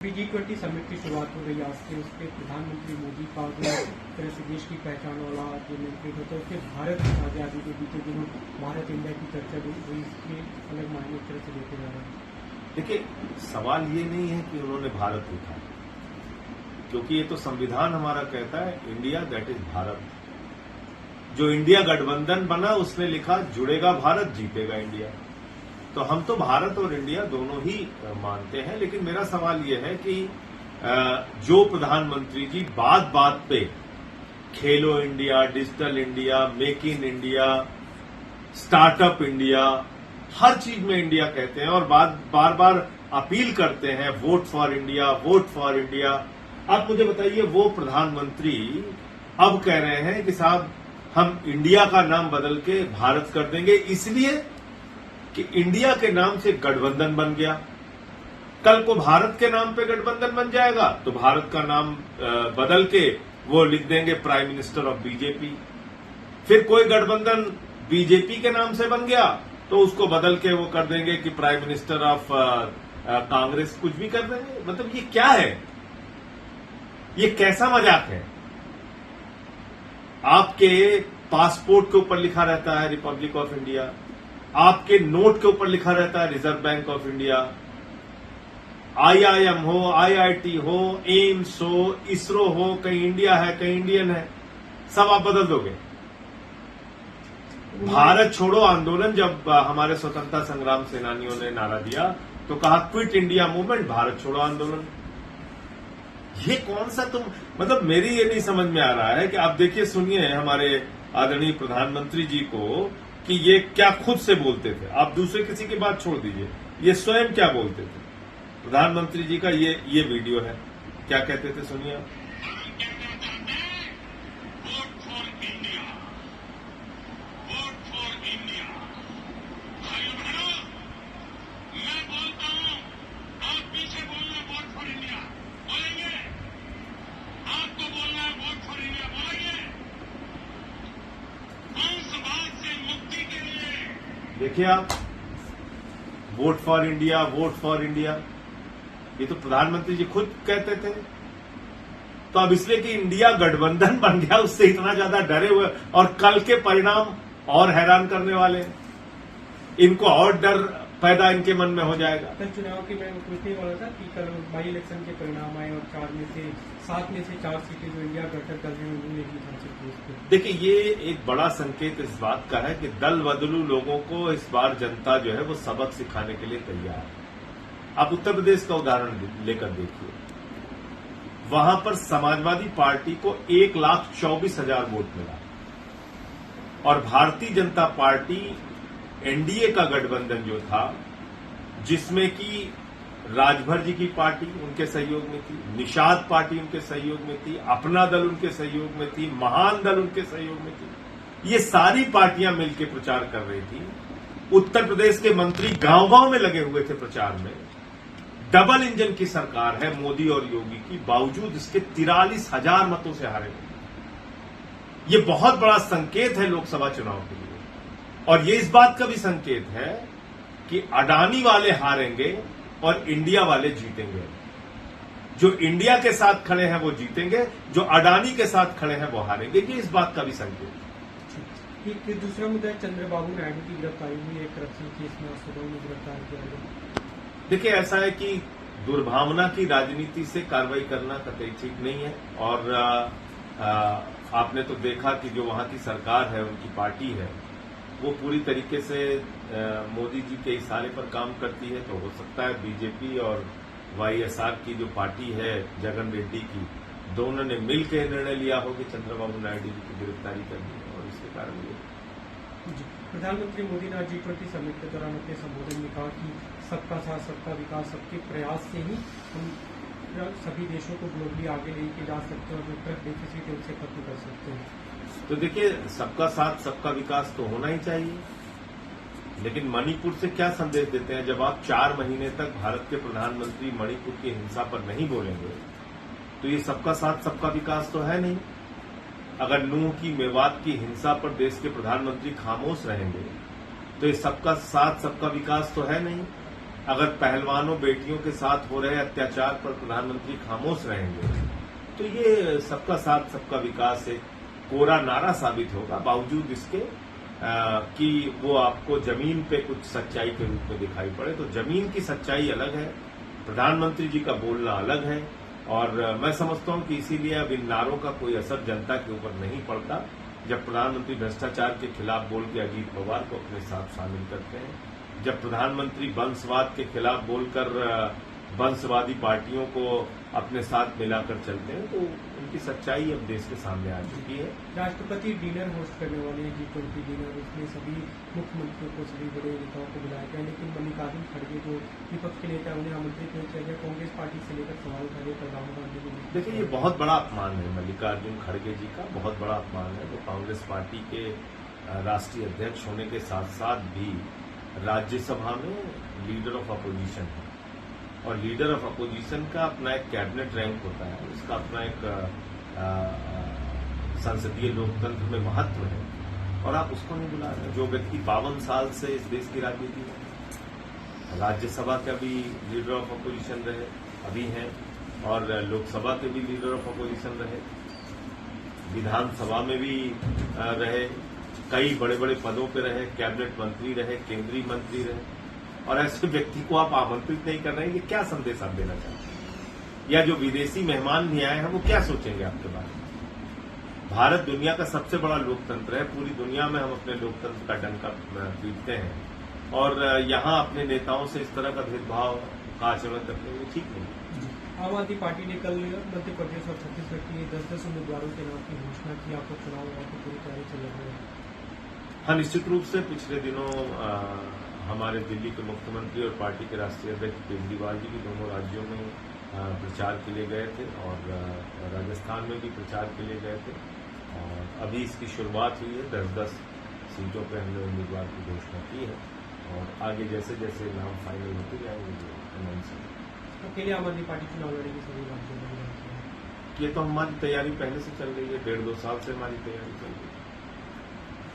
G20 summit की शुरुआत हो गई आज से। उसके प्रधानमंत्री मोदी का जो तरह से देश की पहचान वाला जो नेतृत्व होता है उसके भारत आजादी के बीते दिनों भारत इंडिया की चर्चा हुई, इसके अलग मायने एक तरह से देखे जा रहे हैं। देखिए, सवाल ये नहीं है कि उन्होंने भारत लिखा, क्योंकि ये तो संविधान हमारा कहता है इंडिया दैट इज भारत। जो इंडिया गठबंधन बना उसने लिखा जुड़ेगा भारत जीतेगा इंडिया। तो हम तो भारत और इंडिया दोनों ही मानते हैं, लेकिन मेरा सवाल यह है कि जो प्रधानमंत्री जी बात बात पे Khelo India, digital India, make in India, startup India, हर चीज में इंडिया कहते हैं और बार बार अपील करते हैं vote for India, vote for India. आप मुझे बताइए, वो प्रधानमंत्री अब कह रहे हैं कि साहब हम इंडिया का नाम बदल के भारत कर देंगे, इसलिए कि इंडिया के नाम से गठबंधन बन गया। कल को भारत के नाम पे गठबंधन बन जाएगा तो भारत का नाम बदल के वो लिख देंगे प्राइम मिनिस्टर ऑफ बीजेपी। फिर कोई गठबंधन बीजेपी के नाम से बन गया तो उसको बदल के वो कर देंगे कि प्राइम मिनिस्टर ऑफ कांग्रेस, कुछ भी कर देंगे। मतलब ये क्या है? ये कैसा मजाक है? आपके पासपोर्ट के ऊपर लिखा रहता है रिपब्लिक ऑफ इंडिया, आपके नोट के ऊपर लिखा रहता है reserve bank of India. IIM हो, आईआईटी हो, एम्स हो, इसरो हो, कहीं इंडिया है कहीं इंडियन है, सब आप बदल दोगे। भारत छोड़ो आंदोलन जब हमारे स्वतंत्रता संग्राम सेनानियों ने नारा दिया तो कहा क्विट इंडिया मूवमेंट, भारत छोड़ो आंदोलन। ये कौन सा मतलब मेरी ये नहीं समझ में आ रहा है कि आप देखिए, सुनिए हमारे आदरणीय प्रधानमंत्री जी को कि ये क्या खुद से बोलते थे। आप दूसरे किसी की बात छोड़ दीजिए, ये स्वयं क्या बोलते थे। प्रधानमंत्री जी का ये वीडियो है, क्या कहते थे, सुनिए आप। देखिए आप, vote for India, vote for India, ये तो प्रधानमंत्री जी खुद कहते थे। तो अब इसलिए कि इंडिया गठबंधन बन गया उससे इतना ज्यादा डरे हुए, और कल के परिणाम और हैरान करने वाले हैं। इनको और डर पैदा इनके मन में हो जाएगा। कल चुनाव की मैं पूछने वाला था कि कल बाई इलेक्शन के परिणाम आए और 7 में से 4 सीटें जो इंडिया गठबंधन कर रहे हैं उन्होंने जीत हासिल की। देखिए, ये एक बड़ा संकेत इस बात का है कि दल बदलू लोगों को इस बार जनता जो है वो सबक सिखाने के लिए तैयार है। आप उत्तर प्रदेश का उदाहरण लेकर देखिए, वहां पर समाजवादी पार्टी को 1,24,000 वोट मिला और भारतीय जनता पार्टी एनडीए का गठबंधन जो था, जिसमें कि राजभर जी की पार्टी उनके सहयोग में थी, निषाद पार्टी उनके सहयोग में थी, अपना दल उनके सहयोग में थी, महान दल उनके सहयोग में थी, ये सारी पार्टियां मिलकर प्रचार कर रही थी। उत्तर प्रदेश के मंत्री गांव-गांव में लगे हुए थे प्रचार में। डबल इंजन की सरकार है मोदी और योगी की, बावजूद इसके 43,000 मतों से हारे। ये बहुत बड़ा संकेत है लोकसभा चुनाव के लिए, और ये इस बात का भी संकेत है कि अडानी वाले हारेंगे और इंडिया वाले जीतेंगे। जो इंडिया के साथ खड़े हैं वो जीतेंगे, जो अडानी के साथ खड़े हैं वो हारेंगे। ये इस बात का भी संकेत है। एक दूसरा मुद्दा है, चंद्रबाबू नायडू की गिरफ्तारी हुई है करप्शन केस में, सुबह में गिरफ्तार किया गया। देखिए, ऐसा है कि दुर्भावना की राजनीति से कार्रवाई करना कतई ठीक नहीं है, और आपने तो देखा कि जो वहां की सरकार है, उनकी पार्टी है, वो पूरी तरीके से मोदी जी के इशारे पर काम करती है। तो हो सकता है बीजेपी और वाईएसआर की जो पार्टी है जगन रेड्डी की, दोनों ने मिलकर निर्णय लिया हो कि चंद्रबाबू नायडू जी की गिरफ्तारी करनी है, और इसके कारण ये। प्रधानमंत्री मोदी ने G20 समिट के दौरान अपने संबोधन में कहा कि सबका साथ, सबका विकास, सबके प्रयास से ही हम सभी देशों को ग्लोबली आगे लेके जा सकते हैं और जो ट्रक डेफिसिट है उसे खत्म कर सकते हैं। तो देखिए, सबका साथ सबका विकास तो होना ही चाहिए, लेकिन मणिपुर से क्या संदेश देते हैं? जब आप 4 महीने तक भारत के प्रधानमंत्री मणिपुर की हिंसा पर नहीं बोलेंगे तो ये सबका साथ सबका विकास तो है नहीं। अगर नूह की, मेवात की हिंसा पर देश के प्रधानमंत्री खामोश रहेंगे तो ये सबका साथ सबका विकास तो है नहीं। अगर पहलवानों बेटियों के साथ हो रहे अत्याचार पर प्रधानमंत्री खामोश रहेंगे तो ये सबका साथ सबका विकास एक कोरा नारा साबित होगा, बावजूद इसके कि वो आपको जमीन पे कुछ सच्चाई के रूप में दिखाई पड़े। तो जमीन की सच्चाई अलग है, प्रधानमंत्री जी का बोलना अलग है, और मैं समझता हूं कि इसीलिए अब इन नारों का कोई असर जनता के ऊपर नहीं पड़ता। जब प्रधानमंत्री भ्रष्टाचार के खिलाफ बोल के अजीत पवार को अपने साथ शामिल करते हैं, जब प्रधानमंत्री वंशवाद के खिलाफ बोलकर वंशवादी पार्टियों को अपने साथ मिलाकर चलते हैं, तो उनकी सच्चाई अब देश के सामने आ चुकी है। राष्ट्रपति डिनर होस्ट करने वाले G20 डिनर, उसमें सभी मुख्यमंत्रियों को, सभी बड़े नेताओं को बुलाया गया, लेकिन मल्लिकार्जुन खड़गे जो विपक्ष के नेता उन्हें आमंत्रित नहीं किया गया। कांग्रेस पार्टी से लेकर सवाल उठा रहे राहुल गांधी को। देखिए, ये बहुत बड़ा अपमान है मल्लिकार्जुन खड़गे जी का, बहुत बड़ा अपमान है। वो कांग्रेस पार्टी के राष्ट्रीय अध्यक्ष होने के साथ साथ भी राज्यसभा में लीडर ऑफ अपोजिशन है, और लीडर ऑफ अपोजिशन का अपना एक कैबिनेट रैंक होता है, उसका अपना एक संसदीय लोकतंत्र में महत्व है, और आप उसको नहीं बुला रहे। जो व्यक्ति 52 साल से इस देश की राजनीति में, राज्यसभा का भी लीडर ऑफ अपोजिशन रहे, अभी हैं, और लोकसभा के भी लीडर ऑफ अपोजिशन रहे, विधानसभा में भी रहे, कई बड़े बड़े पदों पर रहे, कैबिनेट मंत्री रहे, केंद्रीय मंत्री रहे, और ऐसे व्यक्ति को आप आमंत्रित नहीं कर रहे हैं। ये क्या संदेश आप देना चाहते हैं? या जो विदेशी मेहमान भी आए हैं वो क्या सोचेंगे आपके बारे में? भारत दुनिया का सबसे बड़ा लोकतंत्र है, पूरी दुनिया में हम अपने लोकतंत्र का डंका पीटते हैं, और यहाँ अपने नेताओं से इस तरह का भेदभाव का आचरण करने में ठीक नहीं। आम आदमी पार्टी ने कल मध्य प्रदेश और छत्तीसगढ़ के 10-10 उम्मीदवारों के नाम की घोषणा की। आपको चुनाव की पूरी तैयारी चल रही है? हाँ, निश्चित रूप से पिछले दिनों हमारे दिल्ली के मुख्यमंत्री और पार्टी के राष्ट्रीय अध्यक्ष केजरीवाल जी भी दोनों राज्यों में प्रचार के लिए गए थे, और राजस्थान में भी प्रचार के लिए गए थे, और अभी इसकी शुरुआत हुई है। 10-10 सीटों पर हमने उम्मीदवार की घोषणा की है, और आगे जैसे जैसे नाम फाइनल होते जाएंगे वो अनाउंस होंगे। अकेले आम आदमी पार्टी चुनाव लड़ेगी सभी राज्यों में? ये तो हमारी तैयारी पहले से चल रही है, 1.5-2 साल से हमारी तैयारी चल रही है।